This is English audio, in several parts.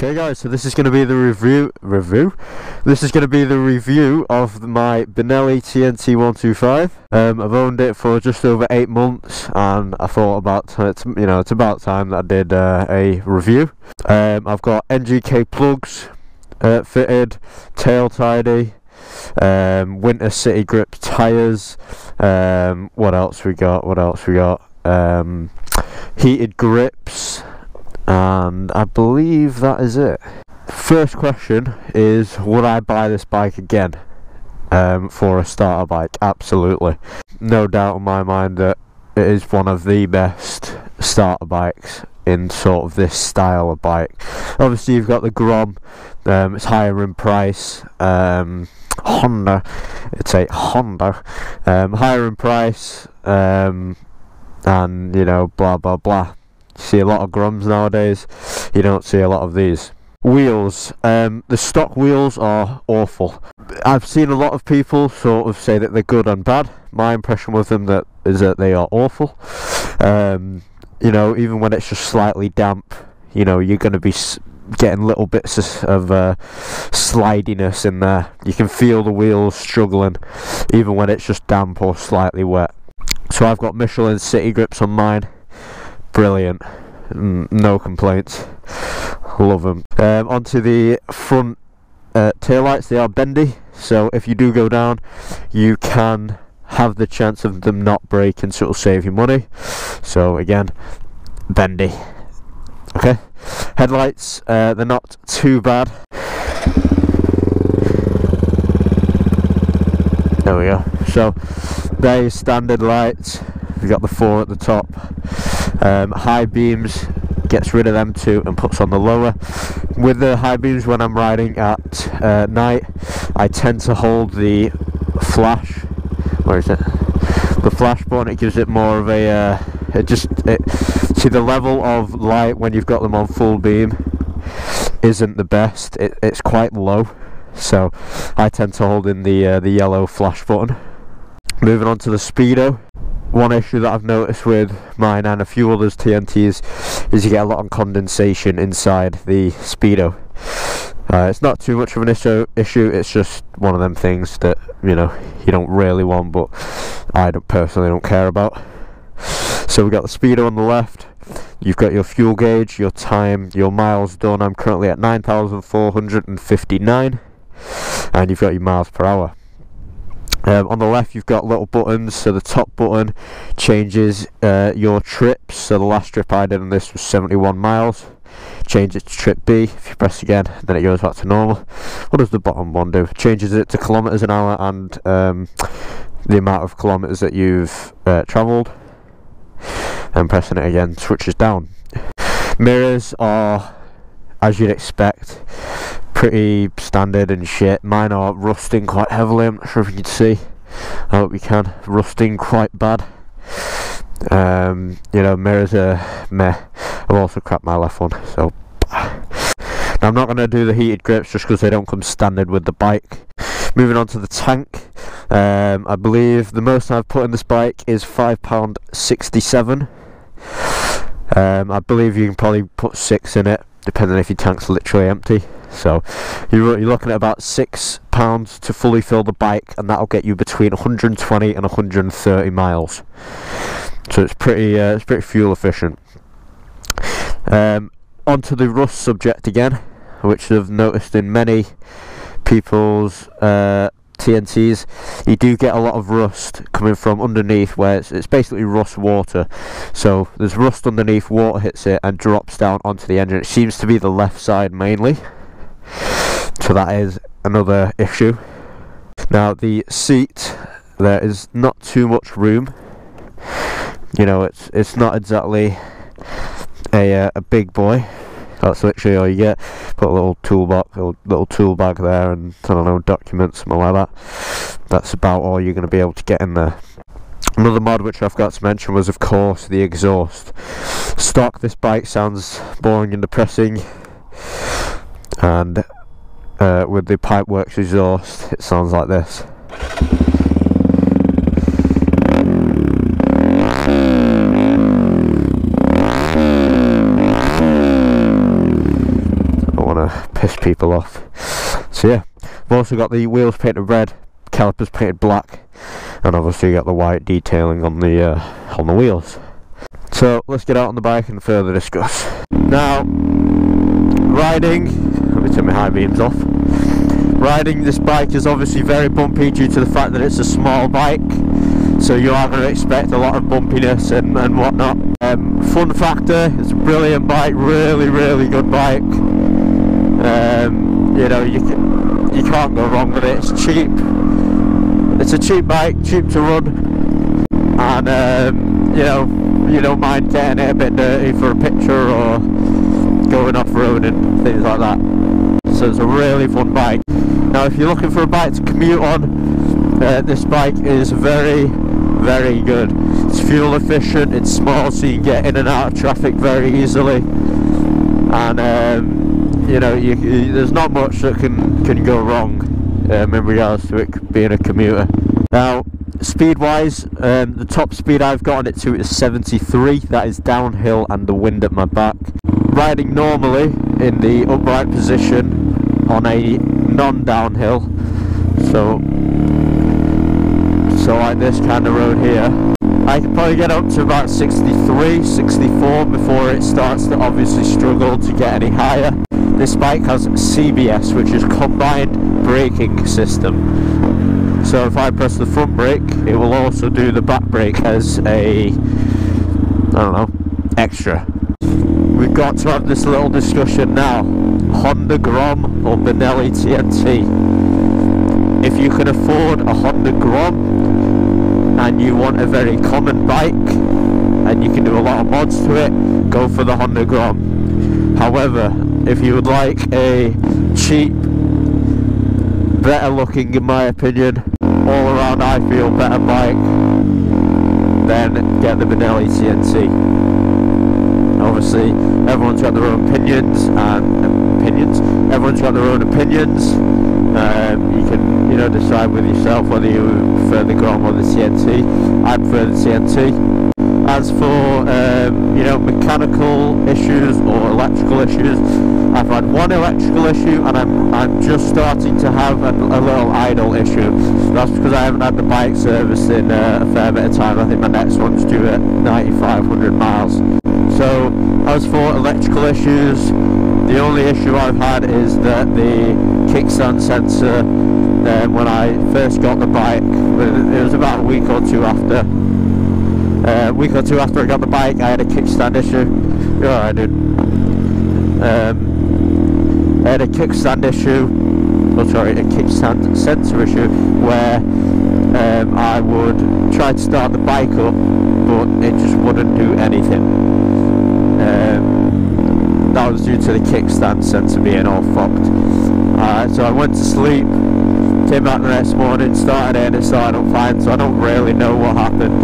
Okay guys, so this is going to be the review. This is going to be the review of my Benelli TNT 125. I've owned it for just over 8 months, and I thought it's about time that I did a review. I've got NGK plugs fitted, tail tidy, winter city grip tires. What else we got? Heated grips. And I believe that is it. First question is, would I buy this bike again for a starter bike? Absolutely. No doubt in my mind that it is one of the best starter bikes in sort of this style of bike. Obviously you've got the Grom, it's higher in price. Honda, higher in price, and you know, blah blah blah. See a lot of Groms nowadays, you don't see a lot of these. Wheels, the stock wheels are awful. I've seen a lot of people sort of say that they're good and bad. My impression with them is that they are awful. You know, even when it's just slightly damp, you know, you're going to be getting little bits of slidiness in there. You can feel the wheels struggling even when it's just damp or slightly wet. So I've got Michelin city grips on mine. Brilliant, no complaints, love them. Onto the front taillights, they are bendy, so if you do go down you can have the chance of them not breaking, so it'll save you money. So again, bendy. Okay, headlights, they're not too bad. There we go. So they're standard lights. We've got the 4 at the top. High beams, gets rid of them too and puts on the lower. With the high beams, when I'm riding at night, I tend to hold the flash. Where is it? The flash button. It gives it more of a. See, the level of light when you've got them on full beam isn't the best. It's quite low, so I tend to hold in the yellow flash button. Moving on to the Speedo. One issue that I've noticed with mine and a few others TNTs is you get a lot of condensation inside the Speedo. It's not too much of an issue, it's just one of them things that, you know, you don't really want, but I personally don't care about. So we've got the Speedo on the left, you've got your fuel gauge, your time, your miles done. I'm currently at 9,459, and you've got your miles per hour. On the left you've got little buttons, so the top button changes your trips. So the last trip I did on this was 71 miles. Change it to trip B. If you press again, then it goes back to normal. What does the bottom one do? Changes it to kilometers an hour and the amount of kilometers that you've travelled. And pressing it again switches down. Mirrors are, as you'd expect, pretty standard and shit. Mine are rusting quite heavily. I'm not sure if you can see. I hope you can. Rusting quite bad. You know, mirrors are meh. I've also cracked my left one, so. Now I'm not going to do the heated grips just because they don't come standard with the bike. Moving on to the tank. I believe the most I've put in this bike is £5.67. I believe you can probably put 6 in it, depending if your tank's literally empty. So you're looking at about £6 to fully fill the bike, and that'll get you between 120 and 130 miles. So it's pretty fuel efficient. Onto the rust subject again, which I've noticed in many people's TNTs. You do get a lot of rust coming from underneath, where it's basically rust water. So there's rust underneath, water hits it and drops down onto the engine. It seems to be the left side mainly. So that is another issue. Now the seat, there is not too much room. You know, it's not exactly a big boy. That's literally all you get. Put a little toolbox, a little tool bag there, and I don't know, documents, something like that. That's about all you're going to be able to get in there. Another mod which I forgot to mention was, of course, the exhaust. Stock, this bike sounds boring and depressing, and with the Pipeworks exhaust, it sounds like this. want to piss people off. So yeah, I've also got the wheels painted red, calipers painted black, and obviously got the white detailing on the wheels. So let's get out on the bike and further discuss. Now, riding, let me turn my high beams off. Riding this bike is obviously very bumpy due to the fact that it's a small bike, so you are going to expect a lot of bumpiness and whatnot. Fun factor, it's a brilliant bike, really good bike. You know, you can't go wrong with it. It's cheap. It's a cheap bike, cheap to run, and you know, you don't mind getting it a bit dirty for a picture or going off-road and things like that. So it's a really fun bike. Now if you're looking for a bike to commute on, this bike is very good. It's fuel efficient, it's small, so you can get in and out of traffic very easily, and you know, there's not much that can go wrong in regards to it being a commuter. Now speed wise, the top speed I've gotten it to is 73. That is downhill and the wind at my back. Riding normally in the upright position on a non-downhill, so like this kind of road here, I can probably get up to about 63, 64 before it starts to obviously struggle to get any higher. This bike has CBS, which is combined braking system. So if I press the front brake, it will also do the back brake as a, I don't know, extra. We've got to have this little discussion now. Honda Grom or Benelli TNT. If you can afford a Honda Grom and you want a very common bike and you can do a lot of mods to it, go for the Honda Grom. However, if you would like a cheap, better looking, in my opinion, all around I feel better bike, then get the Benelli TNT. Obviously, everyone's got their own opinions. Everyone's got their own opinions. You can, you know, decide with yourself whether you prefer the Grom or the TNT. I prefer the TNT. As for you know, mechanical issues or electrical issues, I've had one electrical issue, and I'm just starting to have a little idle issue. That's because I haven't had the bike serviced in a fair bit of time. I think my next one's due at 9,500 miles. So as for electrical issues, the only issue I've had is that the kickstand sensor, when I first got the bike, it was about a week or two after I got the bike, I had a kickstand issue. Yeah, I did. I had a kickstand issue, a kickstand sensor issue, where I would try to start the bike up, but it just wouldn't do anything. That was due to the kickstand sensor being all fucked. So I went to sleep, came back the next morning, started it, and it started up fine, so I don't really know what happened.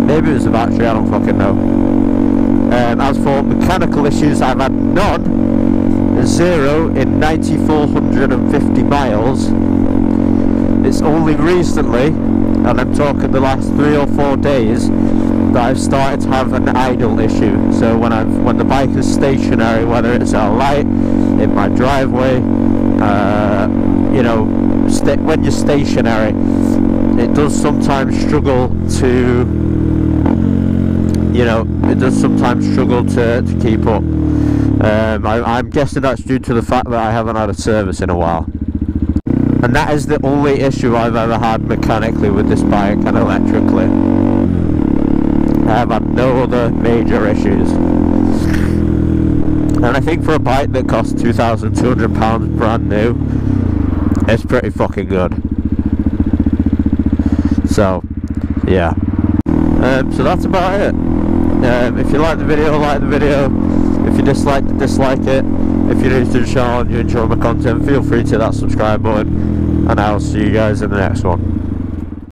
Maybe it was the battery, I don't fucking know. As for mechanical issues, I've had none, 0 in 9,450 miles. It's only recently, and I'm talking the last 3 or 4 days, that I've started to have an idle issue. So when the bike is stationary, whether it's at a light, in my driveway, you know, when you're stationary, it does sometimes struggle to, you know, to keep up. I'm guessing that's due to the fact that I haven't had a service in a while. And that is the only issue I've ever had mechanically with this bike and electrically. I have had no other major issues. And I think for a bike that costs £2,200 brand new, it's pretty fucking good. So, yeah. So that's about it. If you like the video, like the video. If you dislike it. If you're new to the channel and you enjoy my content, feel free to hit that subscribe button. And I'll see you guys in the next one.